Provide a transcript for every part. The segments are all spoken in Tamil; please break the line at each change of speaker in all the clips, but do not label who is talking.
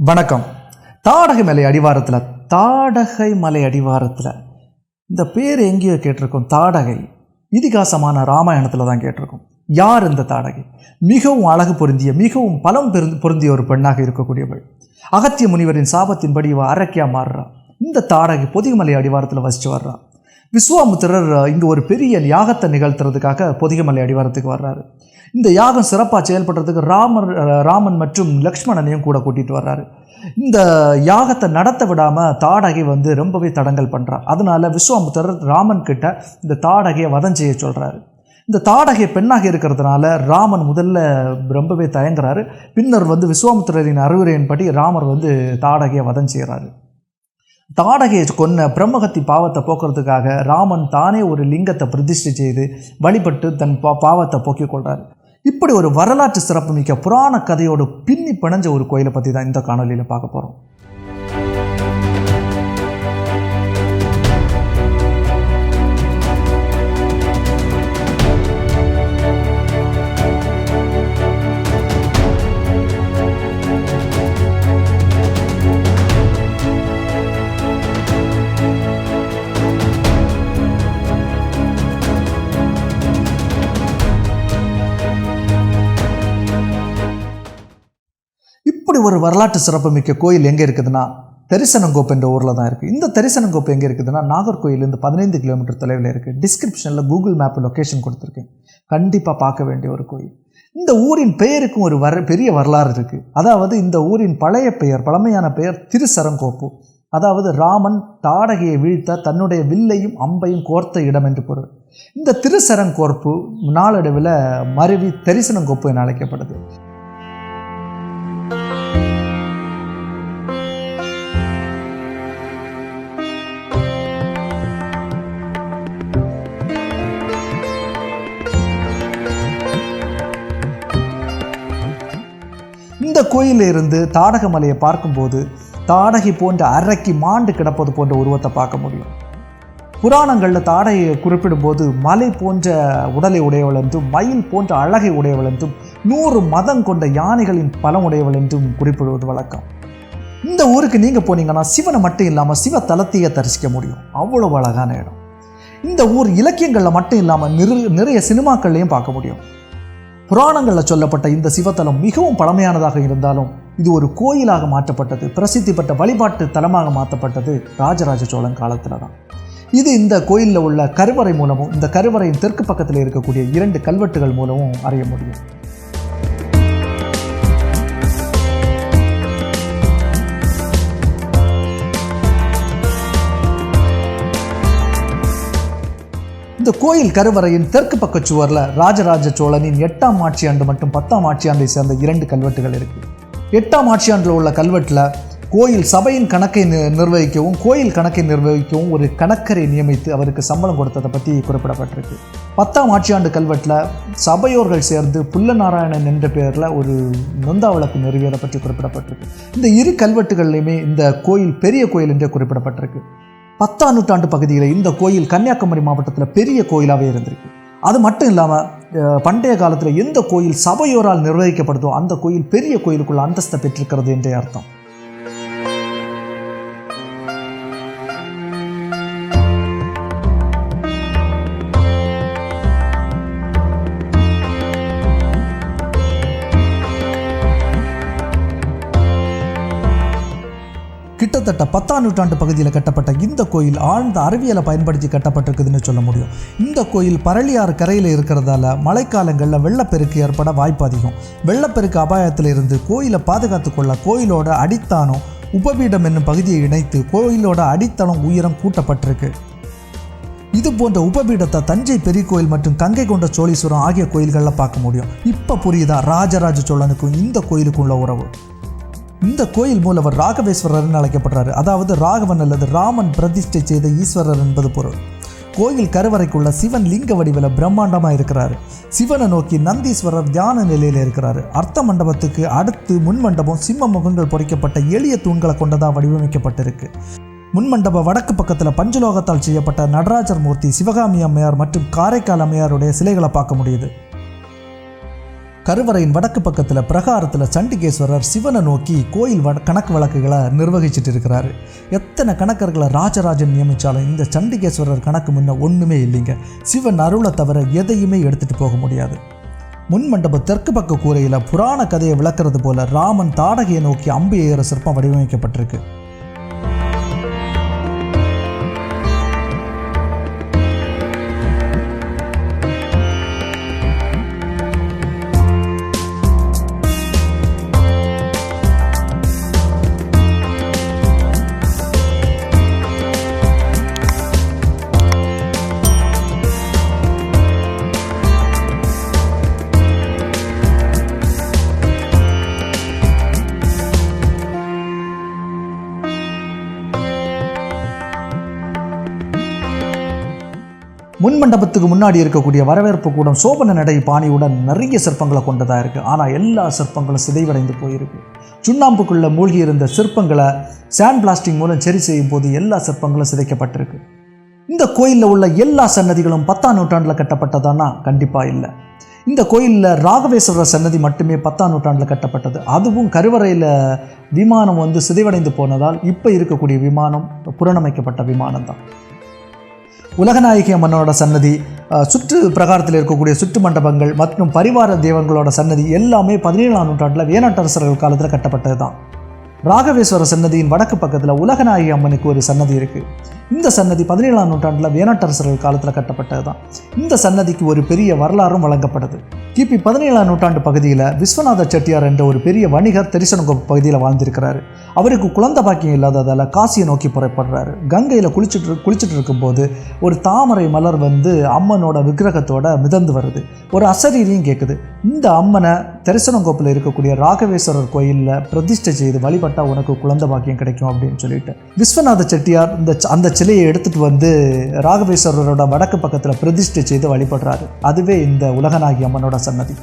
வணக்கம். தாடகை மலை அடிவாரத்தில் இந்த பேர் எங்கேயோ கேட்டிருக்கோம். தாடகை இதிகாசமான ராமாயணத்தில் தான் கேட்டிருக்கோம். யார் இந்த தாடகை? மிகவும் அழகு பொருந்திய, மிகவும் பலம் பொருந்திய ஒரு பெண்ணாக இருக்கக்கூடியவள். அகத்திய முனிவரின் சாபத்தின்படி இவ அரக்கியா மாறுறா. இந்த தாடகை பொதிகமலை அடிவாரத்தில் வசித்து வர்றா. விஸ்வாமுத்திரர் இங்கே ஒரு பெரிய யாகத்தை நிகழ்த்துறதுக்காக பொதிகமலை அடிவாரத்துக்கு வர்றாரு. இந்த யாகம் சிறப்பாக செயல்படுறதுக்கு ராமன் மற்றும் லக்ஷ்மணனையும் கூட கூட்டிகிட்டு வர்றாரு. இந்த யாகத்தை நடத்த விடாமல் தாடகை ரொம்பவே தடங்கல் பண்ணுறா. அதனால விஸ்வாமுத்திரர் ராமன் கிட்ட இந்த தாடகையை வதம் செய்ய சொல்கிறாரு. இந்த தாடகை பெண்ணாக இருக்கிறதுனால ராமன் முதல்ல ரொம்பவே தயங்குறாரு. பின்னர் விஸ்வாமுத்திரரின் அறிவுரையின்படி ராமர் தாடகையை வதம் செய்கிறாரு. தாடகையை கொன்ன பிரம்மகத்தி பாவத்தை போக்குறதுக்காக ராமன் தானே ஒரு லிங்கத்தை பிரதிஷ்டை செய்து வழிபட்டு தன் பாவத்தை போக்கிக் கொள்கிறார். இப்படி ஒரு வரலாற்று சிறப்புமிக்க புராண கதையோடு பின்னி பிணைஞ்ச ஒரு கோயிலை பற்றி தான் இந்த காணொலியில் பார்க்க போகிறோம். இப்படி ஒரு வரலாற்று சிறப்புமிக்க கோயில் எங்கே இருக்குதுன்னா தெரிசனங்கோப்பு என்ற ஊரில் தான் இருக்குது. இந்த தெரிசனங்கோப்பு எங்கே இருக்குதுன்னா நாகர்கோயிலேருந்து 15 கிலோமீட்டர் தொலைவில் இருக்குது. டிஸ்கிரிப்ஷனில் கூகுள் மேப் லொக்கேஷன் கொடுத்துருக்கேன். கண்டிப்பாக பார்க்க வேண்டிய ஒரு கோயில். இந்த ஊரின் பெயருக்கும் ஒரு பெரிய வரலாறு இருக்குது. அதாவது இந்த ஊரின் பழமையான பெயர் திரிசரங்கோப்பு. அதாவது ராமன் தாடகையை வீழ்த்த தன்னுடைய வில்லையும் அம்பையும் கோர்த்த இடம் என்று பொருள். இந்த திரிசரங்கோப்பு நாளடைவில் மருவி தெரிசனங்கோப்பு என அழைக்கப்படுது. இந்த கோயிலில் இருந்து தாடக மலையை பார்க்கும்போது தாடகை போன்ற அரக்கி மாண்டு கிடப்பது போன்ற உருவத்தை பார்க்க முடியும். புராணங்களில் தாடகையை குறிப்பிடும்போது மலை போன்ற உடலை உடையவள் என்றும் மயில் போன்ற அழகை உடையவள் என்றும் 100 மதம் கொண்ட யானைகளின் பலம் உடையவள் என்றும் குறிப்பிடுவது வழக்கம். இந்த ஊருக்கு நீங்கள் போனீங்கன்னா சிவனை மட்டும் இல்லாமல் சிவ தலத்தையே தரிசிக்க முடியும். அவ்வளவு அழகான இடம். இந்த ஊர் இலக்கியங்களில் மட்டும் இல்லாமல் நிறைய சினிமாக்கள்லையும் பார்க்க முடியும். புராணங்களில் சொல்லப்பட்ட இந்த சிவத்தலம் மிகவும் பழமையானதாக இருந்தாலும் இது ஒரு கோயிலாக மாற்றப்பட்டது, பிரசித்தி பெற்ற வழிபாட்டு தலமாக மாற்றப்பட்டது ராஜராஜச்சோழன் காலத்தில் தான். இது இந்த கோயிலில் உள்ள கருவறை மூலமும் இந்த கருவறையின் தெற்கு பக்கத்தில் இருக்கக்கூடிய 2 கல்வெட்டுகள் மூலமும் அறிய முடியும். இந்த கோயில் கருவறையின் தெற்கு பக்க சுவரில் ராஜராஜ சோழனின் 8ஆம் ஆட்சியாண்டு மற்றும் 10ஆம் ஆட்சியாண்டை சேர்ந்த 2 கல்வெட்டுகள் இருக்குது. 8ஆம் ஆட்சியாண்டில் உள்ள கல்வெட்டில் கோயில் சபையின் கணக்கை நிர்வகிக்கவும் கோயில் கணக்கை நிர்வகிக்கவும் ஒரு கணக்கரை நியமித்து அவருக்கு சம்பளம் கொடுத்ததை பற்றி குறிப்பிடப்பட்டிருக்கு. 10ஆம் ஆட்சியாண்டு கல்வெட்டில் சபையோர்கள் சேர்ந்து புல்லநாராயணன் என்ற பெயரில் ஒரு நொந்தா விளக்கு நிறுவியதை பற்றி குறிப்பிடப்பட்டிருக்கு. இந்த 2 கல்வெட்டுகள்லையுமே இந்த கோயில் பெரிய கோயில் என்றே குறிப்பிடப்பட்டிருக்கு. 10ஆம் நூற்றாண்டு பகுதியில் இந்த கோயில் கன்னியாகுமரி மாவட்டத்தில் பெரிய கோயிலாகவே இருந்திருக்கு. அது மட்டும் இல்லாமல் பண்டைய காலத்தில் எந்த கோயில் சபையோரால் நிர்வகிக்கப்படுதோ அந்த கோயில் பெரிய கோயிலுக்குள்ள அந்தஸ்தை பெற்றிருக்கிறது என்றே அர்த்தம். கிட்டத்தட்ட 10ஆம் நூற்றாண்டு பகுதியில் கட்டப்பட்ட இந்த கோயில் ஆழ்ந்த அறிவியலை பயன்படுத்தி கட்டப்பட்டிருக்குதுன்னு சொல்ல முடியும். இந்த கோயில் பரளியாறு கரையில் இருக்கிறதால மழைக்காலங்களில் வெள்ளப்பெருக்கு ஏற்பட வாய்ப்பு அதிகம். வெள்ளப்பெருக்கு அபாயத்தில் இருந்து கோயிலை பாதுகாத்து கொள்ள கோயிலோட அடித்தானம் உபபீடம் என்னும் பகுதியை இணைத்து கோயிலோட அடித்தளம் உயரம் கூட்டப்பட்டிருக்கு. இது போன்ற உபபீடத்தை தஞ்சை பெரிய கோயில் மற்றும் கங்கை கொண்ட சோழீஸ்வரம் ஆகிய கோயில்களில் பார்க்க முடியும். இப்போ புரியுதா ராஜராஜ சோழனுக்கும் இந்த கோயிலுக்கும் உள்ள உறவு? இந்த கோயில் மூலவர் ராகவேஸ்வரர்னு அழைக்கப்படுறாரு. அதாவது ராகவன் அல்லது ராமன் பிரதிஷ்டை செய்த ஈஸ்வரர் என்பது பொருள். கோயில் கருவறைக்குள்ள சிவன் லிங்க வடிவில் பிரம்மாண்டமாக இருக்கிறாரு. சிவனை நோக்கி நந்தீஸ்வரர் தியான நிலையில் இருக்கிறாரு. அர்த்த மண்டபத்துக்கு அடுத்து முன்மண்டபம் சிம்ம முகங்கள் பொறிக்கப்பட்ட எளிய தூண்களை கொண்டதாக வடிவமைக்கப்பட்டிருக்கு. முன்மண்டப வடக்கு பக்கத்தில் பஞ்சலோகத்தால் செய்யப்பட்ட நடராஜர் மூர்த்தி, சிவகாமி அம்மையார் மற்றும் காரைக்கால் அம்மையாருடைய சிலைகளை பார்க்க முடியுது. கருவறையின் வடக்கு பக்கத்தில் பிரகாரத்தில் சண்டிகேஸ்வரர் சிவனை நோக்கி கோயில் கணக்கு வழக்குகளை நிர்வகிச்சுட்டு இருக்கிறாரு. எத்தனை கணக்கர்களை ராஜராஜன் நியமித்தாலும் இந்த சண்டிகேஸ்வரர் கணக்கு முன்ன ஒன்றுமே இல்லைங்க. சிவன் அருளை தவிர எதையுமே எடுத்துகிட்டு போக முடியாது. முன் மண்டபம் தெற்கு பக்க கூரையில் புராண கதையை விளக்குறது போல ராமன் தாடகையை நோக்கி அம்பு ஏற சிற்பம் வடிவமைக்கப்பட்டிருக்கு. முன் மண்டபத்துக்கு முன்னாடி இருக்கக்கூடிய வரவேற்பு கூடம் சோபன நடை பாணியுடன் நிறைய சிற்பங்களை கொண்டதாக இருக்குது. ஆனால் எல்லா சிற்பங்களும் சிதைவடைந்து போயிருக்கு. சுண்ணாம்புக்குள்ளே மூழ்கி இருந்த சிற்பங்களை சாண்ட் பிளாஸ்டிங் மூலம் சரி செய்யும் போது எல்லா சிற்பங்களும் சிதைக்கப்பட்டிருக்கு. இந்த கோயிலில் உள்ள எல்லா சன்னதிகளும் 10ஆம் நூற்றாண்டில் கட்டப்பட்டதானா? கண்டிப்பாக இல்லை. இந்த கோயிலில் ராகவேஸ்வரர் சன்னதி மட்டுமே 10ஆம் நூற்றாண்டில் கட்டப்பட்டது. அதுவும் கருவறையில் விமானம் சிதைவடைந்து போனதால் இப்போ இருக்கக்கூடிய விமானம் புறணமைக்கப்பட்ட விமானம் தான். உலகநாயகி அம்மனோட சன்னதி, சுற்று பிரகாரத்தில் இருக்கக்கூடிய சுற்று மண்டபங்கள் மற்றும் பரிவார தெய்வங்களோட சன்னதி எல்லாமே 17ஆம் நூற்றாண்டில் வேணாட்டரசர்கள் காலத்தில் கட்டப்பட்டது தான். ராகவேஸ்வர சன்னதியின் வடக்கு பக்கத்தில் உலகநாயகி அம்மனுக்கு ஒரு சன்னதி இருக்குது. இந்த சன்னதி 17ஆம் நூற்றாண்டில் வேணாட்டரசர்கள் காலத்தில் கட்டப்பட்டது தான். இந்த சன்னதிக்கு ஒரு பெரிய வரலாறும் வழங்கப்படுது. கிபி 17ஆம் நூற்றாண்டு பகுதியில் விஸ்வநாத செட்டியார் என்ற ஒரு பெரிய வணிகர் தெரிசனங்கோப்பு பகுதியில் வாழ்ந்திருக்கிறாரு. அவருக்கு குழந்தை பாக்கியம் இல்லாததால் காசியை நோக்கி புறப்படுறாரு. கங்கையில் குளிச்சுட்டு இருக்கும்போது ஒரு தாமரை மலர் அம்மனோட விக்கிரகத்தோட மிதந்து வருது. ஒரு அசரீரியும் கேட்குது. இந்த அம்மனை தெரிசனங்கோப்பில் இருக்கக்கூடிய ராகவேஸ்வரர் கோயிலில் பிரதிஷ்டை செய்து வழிபட்டால் உனக்கு குழந்தை பாக்கியம் கிடைக்கும் அப்படின்னு சொல்லிட்டு விஸ்வநாத செட்டியார் அந்த சிலையை எடுத்துகிட்டு ராகவேஸ்வரரோட வடக்கு பக்கத்தில் பிரதிஷ்டை செய்து வழிபடுறாரு. அதுவே இந்த உலகநாயகி அம்மனோட சன்னதி.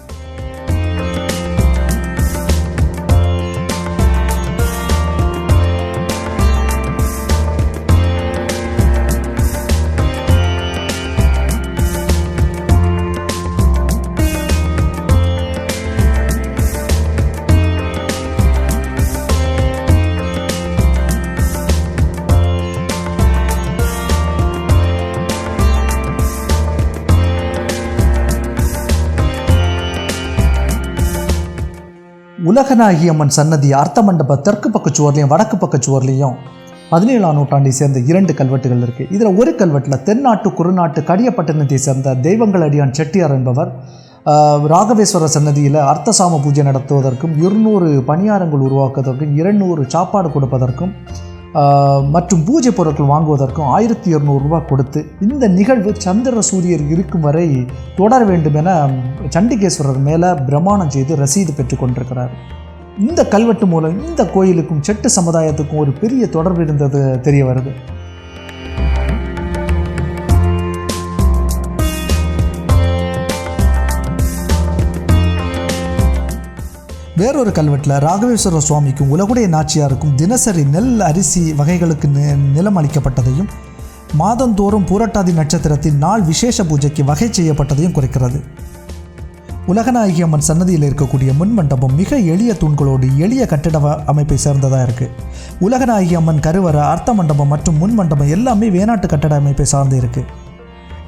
உலகநாயகி அம்மன் சன்னதி அர்த்த மண்டப தெற்கு பக்க சுவர்லையும் வடக்கு பக்க சுவர்லையும் 17ஆம் நூற்றாண்டை சேர்ந்த 2 கல்வெட்டுகள் இருக்குது. இதில் ஒரு கல்வெட்டில் தென்னாட்டு குறுநாட்டு கடியப்பட்டினத்தை சேர்ந்த தெய்வங்கள் அடியான் செட்டியார் என்பவர் ராகவேஸ்வரர் சன்னதியில் அர்த்தசாம பூஜை நடத்துவதற்கும் 200 பணியாரங்கள் உருவாக்குவதற்கும் 200 சாப்பாடு கொடுப்பதற்கும் மற்றும் பூஜை பொருட்கள் வாங்குவதற்கும் 1200 ரூபாய் கொடுத்து இந்த நிகழ்வு சந்திர சூரியர் இருக்கும் வரை தொடர வேண்டும் என சண்டிகேஸ்வரர் மேலே பிரமாணம் செய்து ரசீது பெற்று கொண்டிருக்கிறார். இந்த கல்வெட்டு மூலம் இந்த கோயிலுக்கும் செட்டு சமுதாயத்துக்கும் ஒரு பெரிய தொடர்பு இருந்தது தெரிய வருது. வேறொரு கல்வெட்டில் ராகவேஸ்வர சுவாமிக்கும் உலகுடைய நாச்சியாருக்கும் தினசரி நெல் அரிசி வகைகளுக்கு நிலம் அளிக்கப்பட்டதையும் மாதந்தோறும் பூரட்டாதி நட்சத்திரத்தின் நாள் விசேஷ பூஜைக்கு வகை செய்யப்பட்டதையும் குறைக்கிறது. உலகநாயகி அம்மன் சன்னதியில் இருக்கக்கூடிய முன் மண்டபம் மிக எளிய தூண்களோடு எளிய கட்டிட அமைப்பை சேர்ந்ததாக இருக்குது. உலகநாயகி அம்மன் கருவறை, அர்த்த மண்டபம் மற்றும் முன் மண்டபம் எல்லாமே வேணாட்டு கட்டட அமைப்பை சார்ந்து இருக்குது.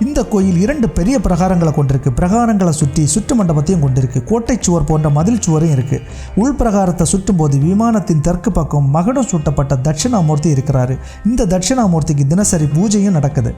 இந்த கோயில் 2 பெரிய பிரகாரங்களை கொண்டிருக்கு. பிரகாரங்களை சுற்றி சுற்று மண்டபத்தையும் கொண்டிருக்கு. கோட்டை சுவர் போன்ற மதில் சுவரும் இருக்குது. உள் பிரகாரத்தை சுற்றும் போது விமானத்தின் தெற்கு பக்கம் மகுடம் சூட்டப்பட்ட தட்சிணாமூர்த்தி இருக்கிறாரு. இந்த தட்சிணாமூர்த்திக்கு தினசரி பூஜையும் நடக்குது.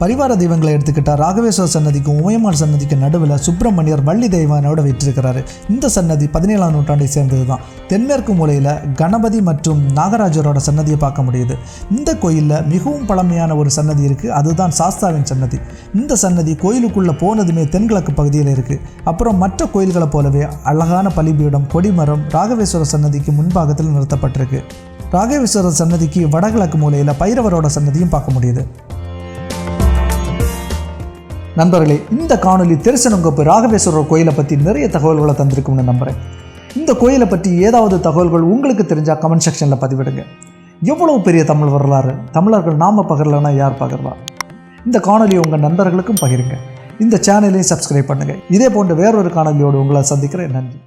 பரிவார தெய்வங்களை எடுத்துக்கிட்டால் ராகவேஸ்வர சன்னதிக்கும் உமையம்மாள் சன்னதிக்கும் நடுவில் சுப்பிரமணியர் வள்ளி தெய்வானோட விற்றிருக்கிறாரு. இந்த சன்னதி 17ஆம் நூற்றாண்டை சேர்ந்தது தான். தென்மேற்கு மூலையில் கணபதி மற்றும் நாகராஜரோட சன்னதியை பார்க்க முடியுது. இந்த கோயிலில் மிகவும் பழமையான ஒரு சன்னதி இருக்குது. அதுதான் சாஸ்தாவின் சன்னதி. இந்த சன்னதி கோயிலுக்குள்ளே போனதுமே தென்கிழக்கு பகுதியில் இருக்குது. அப்புறம் மற்ற கோயில்களை போலவே அழகான பலிபீடம், கொடிமரம் ராகவேஸ்வர சன்னதிக்கு முன்பாகத்தில் நிறுத்தப்பட்டிருக்கு. ராகவேஸ்வரர் சன்னதிக்கு வடகிழக்கு மூலையில் பைரவரோட சன்னதியும் பார்க்க முடியுது. நண்பர்களே, இந்த காணொலி தெரிசனங்கோப்பு ராகவேஸ்வரர் கோயிலை பற்றி நிறைய தகவல்களை தந்திருக்கும்னு நம்புகிறேன். இந்த கோயிலை பற்றி ஏதாவது தகவல்கள் உங்களுக்கு தெரிஞ்சால் கமெண்ட் செக்ஷனில் பதிவிடுங்க. எவ்வளோ பெரிய தமிழ் வரலாறு, தமிழர்கள் நாம பகிரலைன்னா யார் பகிர்வா? இந்த காணொலியை உங்கள் நண்பர்களுக்கும் பகிருங்க. இந்த சேனலையும் சப்ஸ்கிரைப் பண்ணுங்கள். இதே போன்ற வேறொரு காணொலியோடு உங்களை சந்திக்கிறேன். நன்றி.